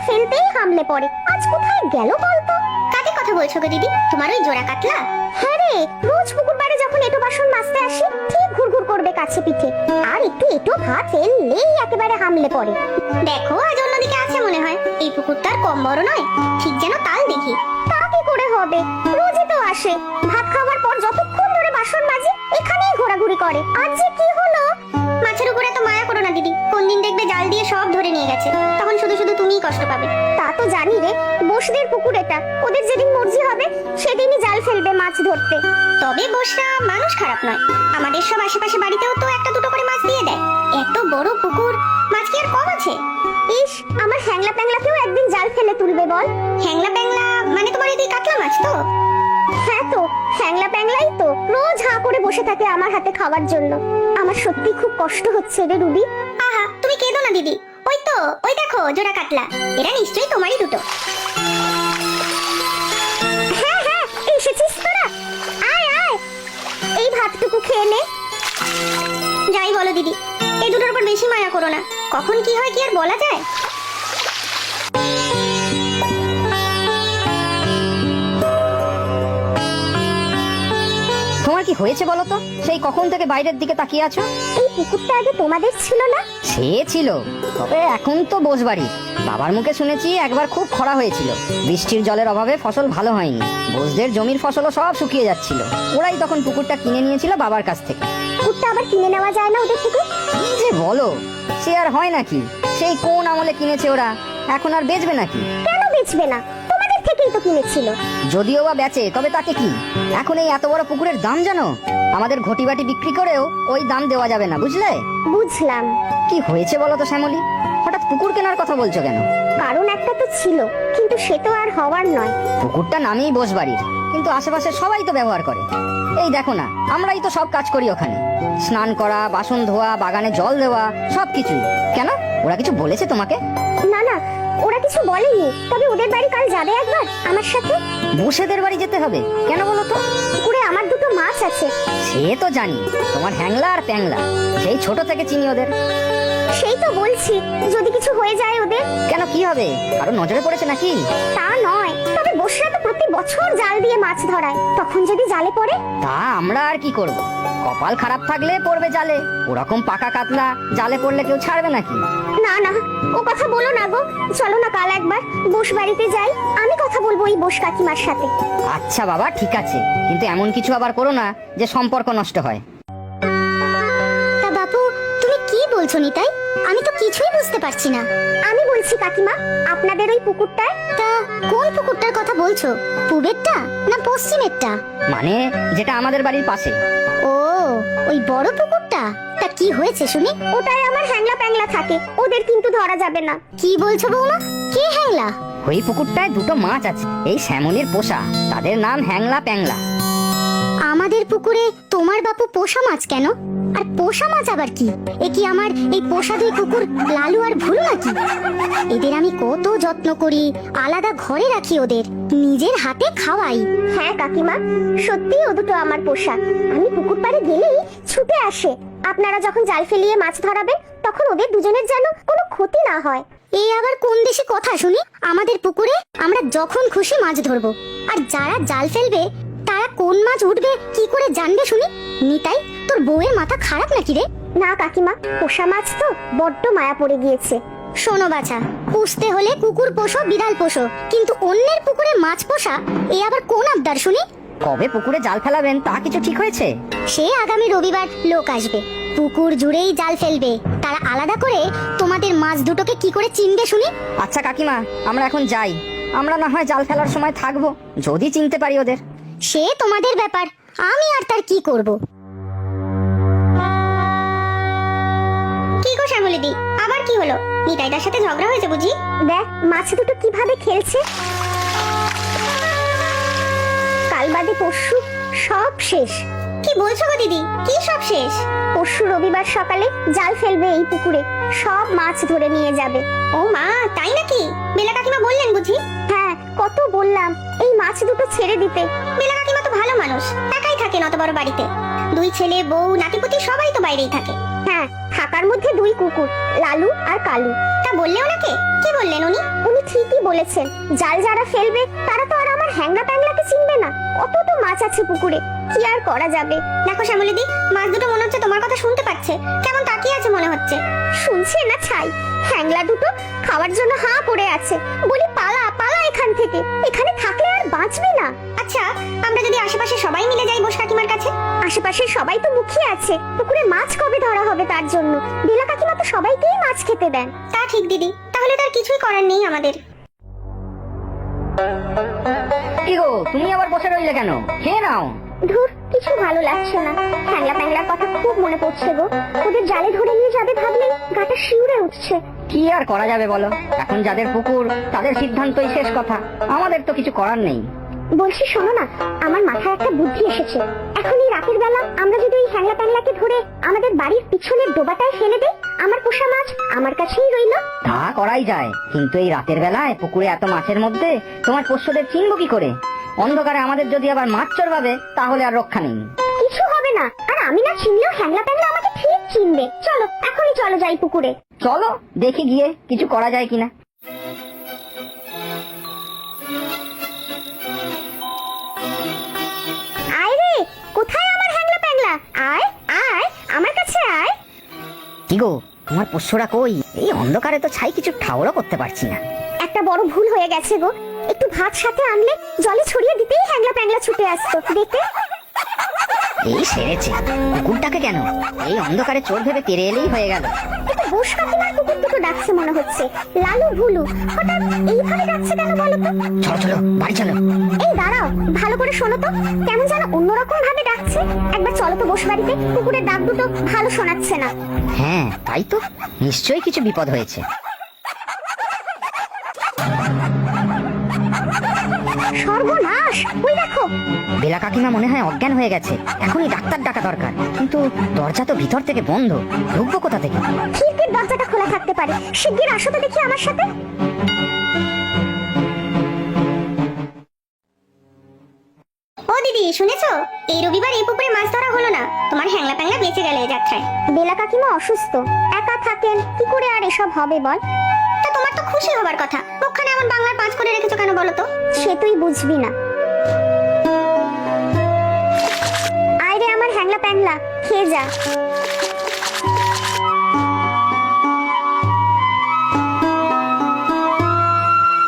ফেলতেই হামলে পড়ে। আজ কোথায় গেল বলতো? কাকে কথা বলছো গো দিদি? তোমার ওই জোড়া কাতলা? হ্যাঁ রে, রোজ পুকুর পাড়ে যখন এটো বাসন মাজতে আসি ঠিক ঘুরঘুর করবে কাছে পিঠে, আর একটু এটো ভাত ফেললেই একেবারে হামলে পড়ে। দেখো আজ অন্যদিকে আছে মনে হয়। এই পুকুরটা আর কম বড় নয়, ঠিক যেন তাল দেখি। তা কি করে হবে? রোজই তো আসে, ভাত খাওয়ার পর যতক্ষণ ধরে বাসন মাজে এখানেই ঘোরাঘুরি করে। আজ যে কি হলো? মাছের উপরে তো মায়া করো না দিদি, কোন দিন দেখবে জাল দিয়ে সব ধরে নিয়ে গেছে, তখন শুধু শুধু তুমিই কষ্ট পাবে। তা তো জানি রে, বসদের পুকুর এটা, ওদের যেদিন মর্জি হবে সেদিনই জাল ফেলবে মাছ ধরতে। তবে বসরা মানুষ খারাপ নয়, আমাদের সব আশেপাশে বাড়িতেও তো একটা দুটো করে মাছ দিয়ে দেয়। এত বড় পুকুর, মাছ কি আর কম আছে? ইস, আমার হ্যাংলা প্যাংলাকেও একদিন জাল ফেলে তুলবে বল। হ্যাংলা প্যাংলা মানে তোমার এই কাতলা মাছ তো? হ্যাঁ তো, হ্যাংলা প্যাংলাই তো রোজ হাঁ করে বসে থাকে আমার হাতে খাওয়ার জন্য। আমার সত্যি খুব কষ্ট হচ্ছে রে রুবি। আহা, তুমি কেঁদো না দিদি, ওই তো ওই দেখো জোড়া কাতলা, এরা নিশ্চয়ই তোমারই দুটো। হ্যাঁ হ্যাঁ, এসেছিস তোরা, আয় আয়, এই ভাতটুকু খেয়ে নে। যাই বলো দিদি, এই দুটোর উপর বেশি মায়া করো না, কখন কি হয় কি আর বলা যায়। তোমার কি হয়েছে বলো তো? সেই কখন থেকে বাইরের দিকে তাকিয়ে আছো? এই পুকুরটা আগে তোমাদের ছিল না? সে ছিল, তবে এখন তো বসবাড়ি। বাবার মুখে শুনেছি একবার খুব খরা হয়েছিল, বৃষ্টির জলের অভাবে ফসল ভালো হয়নি, বসদের জমির ফসলও সব শুকিয়ে যাচ্ছিল। ওরাই তখন পুকুরটা কিনে নিয়েছিল বাবার কাছ থেকে। পুকুরটা আবার কিনে নেওয়া যায় না ওদের থেকে? কি যে বলো, সে আর হয় নাকি? সেই কোন আমলে কিনেছে ওরা, এখন আর বেচবে নাকি? কেন বেচবে না? তোমাদের থেকেই তো কিনেছিল। যদিও বা বেচে, তবে তাতে কি? এখন এই এত বড় পুকুরের দাম জানো? আমাদের ঘটি বাটি বিক্রি করেও ওই দাম দেওয়া যাবে না, বুঝলে? বুঝলাম। কি হয়েছে বলো তো শ্যামলী, হঠাৎ পুকুর কেনার কথা বলছো কেন? কারণ একটা তো ছিল, কিন্তু সে তো আর হওয়ার নয়। পুকুরটা নামেই বসবাড়ির, কিন্তু আশেপাশে সবাই তো ব্যবহার করে। এই দেখো না, আমরাই তো সব কাজ করি ওখানে, স্নান করা, বাসন ধোয়া, বাগানে জল দেওয়া, সবকিছুই। কেন, ওরা কিছু বলেছে তোমাকে? না না, ওরা কিছু বলেনি, তবে ওদের বাড়ি কাল যাবে একবার আমার সাথে। বসেদের বাড়ি যেতে হবে কেন বলো তো? পুকুরে আমার দুটো মাছ আছে। সে তো জানি, তোমার হ্যাংলা আর প্যাংলা, সেই ছোট থেকে চিনি ওদের। সেই তো বলছি, যদি কিছু হয়ে যায় ওদের। কেন, কি হবে? কারো নজরে পড়েছে নাকি? তা নয়, তবে বসরা তো প্রতি বছর জাল দিয়ে মাছ ধরায়, তখন যদি জালে পড়ে? তা আমরা আর কি করব, কপাল খারাপ থাকলে পড়বে জালে। ওরকম পাকা কাতলা জালে পড়লে কেউ ছাড়বে নাকি? না না, ও কথা বলো না গো, চলো না কাল একবার বস বাড়িতে যাই, আমি কথা বলবো ওই বস কাকিমার সাথে। আচ্ছা বাবা, ঠিক আছে, কিন্তু এমন কিছু আবার করো না যে সম্পর্ক নষ্ট হয়। তা বাপু, তুমি কি বলছো নিতাই? আমি তো কিছুই বুঝতে পারছি না। আমি বলছি কাকিমা, আপনাদের ওই পুকুরটায়। তা কোন পুকুরটার কথা বলছো? পূবেরটা না পশ্চিমেরটা? মানে যেটা আমাদের বাড়ির পাশে। ও, ওই বড় পুকুরটা? তা কি হয়েছে শুনি? ওটাই আমার হ্যাংলা প্যাংলা থাকে, ওদের কিন্তু ধরা যাবে না। কি বলছো বৌমা? কে হ্যাংলা? ওই পুকুরটায় দুটো মাছ আছে, এই শ্যামলীর পোষা, তাদের নাম হ্যাংলা প্যাংলা। আমাদের পুকুরে তোমার বাপু পোষা মাছ কেন? আর পোষা মাছ আবার কি? এ কি আমার এই পোষা দুই কুকুর লালু আর ভুলু নাকি? এদের আমি কত যত্ন করি, আলাদা ঘরে রাখি, ওদের নিজের হাতে খাওয়াই। হ্যাঁ কাকিমা, সত্যি ও দুটো আমার পোষা। আমি পুকুর পাড়ে গেলেই ছুটে আসে। আপনারা যখন জাল ফেলিয়ে মাছ ধরাবেন, তখন ওদের দুজনের যেন কোনো ক্ষতি না হয়। এই আবার কোন দেশে কথা শুনি? আমাদের পুকুরে আমরা যখন খুশি মাছ ধরবো, আর যারা জাল ফেলবে তারা কোন মাছ উঠবে কি করে জানবে শুনি? নিতাই, তোর বউয়ের মাথা খারাপ নাকি রে? না কাকিমা, পোষা মাছ তো বড্ড মায়া পড়ে গিয়েছে। শোনো বাছা, পুষতে হলে কুকুর পোষো, বিড়াল পোষো, কিন্তু অন্যের পুকুরে মাছ পোষা এ আবার কোন আবদার শুনি? কবে পুকুরে জাল ফেলাবেন তা কিছু ঠিক হয়েছে? সে আগামী রবিবার লোক আসবে, পুকুর জুড়েই জাল ফেলবে, তারা আলাদা করে তোমাদের মাছ দুটোকে কি করে চিনবে শুনি? আচ্ছা কাকিমা, আমরা এখন যাই, আমরা না হয় জাল ফেলার সময় থাকবো, যদি চিনতে পারি ওদের। সে তোমাদের ব্যাপার, আমি আর তার কি করব? কি গো শ্যামলীদি, আবার কি হলো? নিতাইদার সাথে ঝগড়া হয়েছে বুঝি? দেখ মাছ দুটো কিভাবে খেলছে। কাল বাদে পরশু সব শেষ। কি বলছো গো দিদি, কি সব শেষ? পরশু রবিবার সকালে জাল ফেলবে এই পুকুরে, সব মাছ ধরে নিয়ে যাবে। ও মা, তাই নাকি? বেলা কাকিমা বললেন বুঝি? হ্যাঁ, কত বললাম এই মাছ দুটো ছেড়ে দিতে। বেলা কাকিমা তো ভালো মানুষ, একাই থাকেন অত বড় বাড়িতে, দুই ছেলে বউ নাতিপুতি সবাই তো বাইরেই থাকে। হ্যাঁ, থাকার মধ্যে দুই কুকুর, লালু আর কালু। তা বললে ওনাকে? কি বললেন উনি? উনি ঠিকই বলেছেন, জাল যারা ফেলবে তারা তো আর আমার হ্যাংলা প্যাংলাকে চিনবে না। অত তো মাছ আছে পুকুরে, কি আর করা যাবে। দেখো শ্যামলীদি, মাছ দুটো মনে হচ্ছে তোমার কথা শুনতে পাচ্ছে, কেমন তাকিয়ে আছে মনে হচ্ছে। শুনছে না ছাই, হ্যাংলা দুটো খাওয়ার জন্য হাঁ করে আছে। বলি পালা পালা এখান থেকে, এখানে থাকলে আর বাঁচবি না। আচ্ছা, আমরা যদি আশেপাশে সবাই মিলে যাই বোস কাকিমার কাছে? আশেপাশে সবাই তো মুখিয়ে আছে, পুকুরে মাছ কবে ধরা হবে তার জন্য। বেলা কাকিমা তো সবাইকেই মাছ খেতে দেন। তা ঠিক দিদি, তাহলে তার কিছুই করার নেই আমাদের। কি গো, তুমি আবার বসে রইলে কেন? খেয়ে নাও। ধুর, কিছু ভালো লাগছে না। হ্যাংলা প্যাংলার কথা খুব মনে পড়ছে গো। ওদের জালে ধরে নিয়ে যাবে ভাবলে গাটা শিউরে উঠছে। কি আর করা যাবে বলো, এখন যাদের পুকুর তাদের সিদ্ধান্তই শেষ কথা, আমাদের তো কিছু করার নেই। বলছি শোনো না, আমার মাথায় একটা বুদ্ধি এসেছে। এখন এই রাতের বেলা আমরা যদি ওই হ্যাংলা প্যাংলাকে ধরে আমাদের বাড়ির পিছনের ডোবাটায় ফেলে দেই, আমার পোষা মাছ আমার কাছেই রইল। তা করাই যায়, কিন্তু এই রাতের বেলায় পুকুরে এত মাছের মধ্যে তোমার পোষ্যদের চিনব কি করে? অন্ধকারে আমাদের যদি আবার মাছ চড়বাবে তাহলে আর রক্ষা নেই। কিছু হবে না, আর আমি না চিনলেও হ্যাংলা প্যাংলা আমাকে ঠিক চিনবে। চলো, এখনই চলো যাই পুকুরে। চলো দেখি গিয়ে কিছু করা যায় কিনা। আয় রে, কোথায় আমার হ্যাংলা প্যাংলা? আয় আয়, আমার কাছে আয়। কি গো, তোমার পোষ্যরা কই? এই অন্ধকারে তো ছাই কিছু ঠাউরও করতে পারছি না। একটা বড় ভুল হয়ে গেছে গো। একটু ভাত সাথে আনলে জলে ছড়িয়ে দিতেই হ্যাংলা প্যাংলা ছুটে আসতো। দেখতে এই সেরেছে, কুকুরটাকে কেন এই অন্ধকারে চোর ভেবে তেড়ে এলেই হয়ে গেল। এটা বোস কাকিমার কুকুর দুটো ডাকছে মনে হচ্ছে। লালু ভুলু হঠাৎ এইভাবে ডাকছে কেন বলো তো? চলো চলো বাড়ি চলো। এই দাঁড়াও, ভালো করে শোনো তো, কেমন যেন অন্যরকম ভাবে ডাকছে। একবার চলো তো বোস বাড়িতে, কুকুরের ডাক দুটো ভালো শোনাচ্ছে না। হ্যাঁ তাই তো, নিশ্চয়ই কিছু বিপদ হয়েছে। সর্বনাশ, ওই দেখো। বেলা কাকিমা মনে হয় অজ্ঞান হয়ে গেছে, এখনই ডাক্তার ডাকা দরকার। কিন্তু দরজা তো ভিতর থেকে বন্ধ, ঢুকবো কোথা থেকে? খিড়কির দরজাটা খোলা থাকতে পারে। শিগগির আসো তো দেখি আমার সাথে। ও দিদি, শুনেছো? এই রবিবার এই পুকুরে মাছ ধরা হলো না। তোমার হ্যাংলা প্যাংলা বেঁচে গেল এই যাত্রায়। বেলা কাকিমা অসুস্থ, একা থাকেন, কি করে আর এসব হবে বল? তা তোমার তো খুশি হবার কথা, ওখানে এমন বাংলার পাঁচ করে রেখেছো কেন বলো তো? সে তুই বুঝবি না। আয় রে আমার হ্যাংলা প্যাংলা, খেয়ে যা।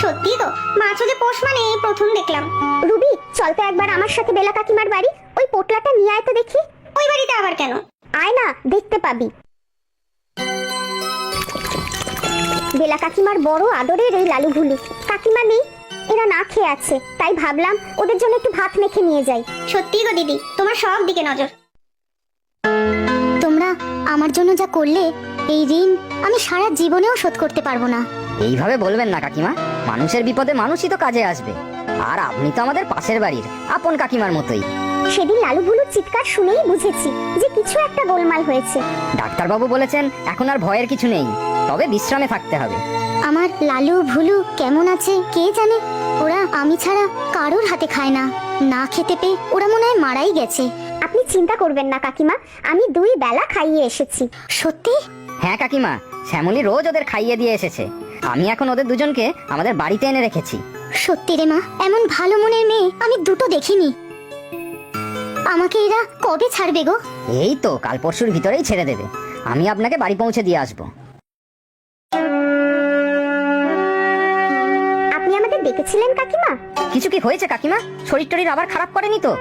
সত্যি তো, মাছও যে পোষ মানে এই প্রথম দেখলাম। রুবি, চল তো একবার আমার সাথে বেলা কাকিমার বাড়ি। ওই পোটলাটা নিয়ে আয় তো দেখি। ওই বাড়িতে আবার কেন? আয় না, দেখতে পাবি। বেলা কাকিমার বড় আদরের এই লালু ভুলু। কাকিমা নেই, এরা না খেয়ে আছে, তাই ভাবলাম ওদের জন্য একটু ভাত মেখে নিয়ে যাই। সত্যি গো দিদি, তোমার সব দিকে নজর। তোমরা আমার জন্য যা করলে, এই ঋণ আমি সারা জীবনেও শোধ করতে পারবো না। এইভাবে বলবেন না কাকিমা, মানুষের বিপদে মানুষই তো কাজে আসবে। আর আপনি তো আমাদের পাশের বাড়ির আপন কাকিমার মতোই। সেদিন লালু ভুলুর চিৎকার শুনেই বুঝেছি যে কিছু একটা গোলমাল হয়েছে। ডাক্তারবাবু বলেছেন এখন আর ভয়ের কিছু নেই, তবে বিশ্রামে থাকতে হবে। আমার লালু ভুলু কেমন আছে কে জানে। ওরা আমি ছাড়া কারোর হাতে খায় না, না খেতে পেয়ে ওরা মনে হয় মারাই গেছে। আপনি চিন্তা করবেন না কাকিমা, আমি 2 বেলা খাইয়ে এসেছি। সত্যি? হ্যাঁ কাকিমা, শ্যামলী রোজ ওদের খাইয়ে দিয়ে এসেছে। আমি এখন ওদের দুজনকে আমাদের বাড়িতে এনে রেখেছি। সত্যি রে মা, এমন ভালো মনের মেয়ে আমি দুটো দেখিনি। আমাকে এরা কবে ছাড়বে গো? এই তো কাল পরশুর ভিতরেই ছেড়ে দেবে। আমি আপনাকে বাড়ি পৌঁছে দিয়ে আসবো। আপনি আমাদের ডেকেছিলেন কাকিমা? কিছু কি হয়েছে কাকিমা? শরীর টরীর আবার খারাপ করেনি তো?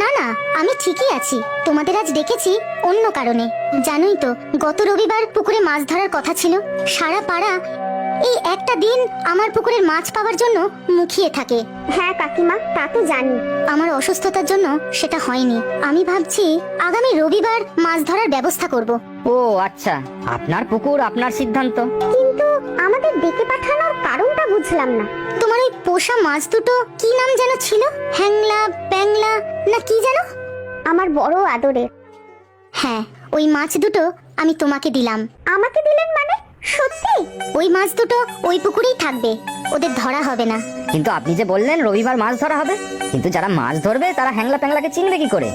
না না, আমি ঠিকই আছি। তোমাদের আজ ডেকেছি অন্য কারণে। জানোই তো, গত রবিবার পুকুরে মাছ ধরার কথা ছিল। সারা পাড়া এই একটা দিন আমার পুকুরের মাছ পাওয়ার জন্য মুখিয়ে থাকে। হ্যাঁ কাকিমা, তা তো জানি। আমার অসুস্থতার জন্য সেটা হয়নি। আমি ভাবছি আগামী রবিবার মাছ ধরার ব্যবস্থা করব। ও আচ্ছা, আপনার পুকুর আপনার সিদ্ধান্ত। কিন্তু আমাদের ডেকে পাঠানোর কারণটা বুঝলাম না। তোমার ওই পোষা মাছ দুটো কি নাম যেন ছিল? হ্যাংলা প্যাংলা না কি যেন? আমার বড় আদরের। হ্যাঁ, ওই মাছ দুটো আমি তোমাকে দিলাম। আমাকে দিলেন মানে? সত্যি? ওই মাছ দুটো ওই পুকুরেই থাকবে, ওদের ধরা হবে না। কিন্তু আপনি যে বললেন রবিবার মাছ ধরা হবে, কিন্তু যারা মাছ ধরবে তারা হ্যাংলা প্যাংলাকে চিনবে কি করে?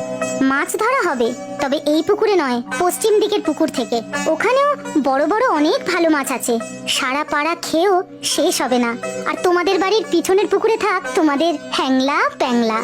মাছ ধরা হবে তবে এই পুকুরে নয়, পশ্চিম দিকের পুকুর থেকে। ওখানেও বড় বড় অনেক ভালো মাছ আছে, সারা পাড়া খেয়েও শেষ হবে না। আর তোমাদের বাড়ির পিছনের পুকুরে থাক তোমাদের হ্যাংলা প্যাংলা।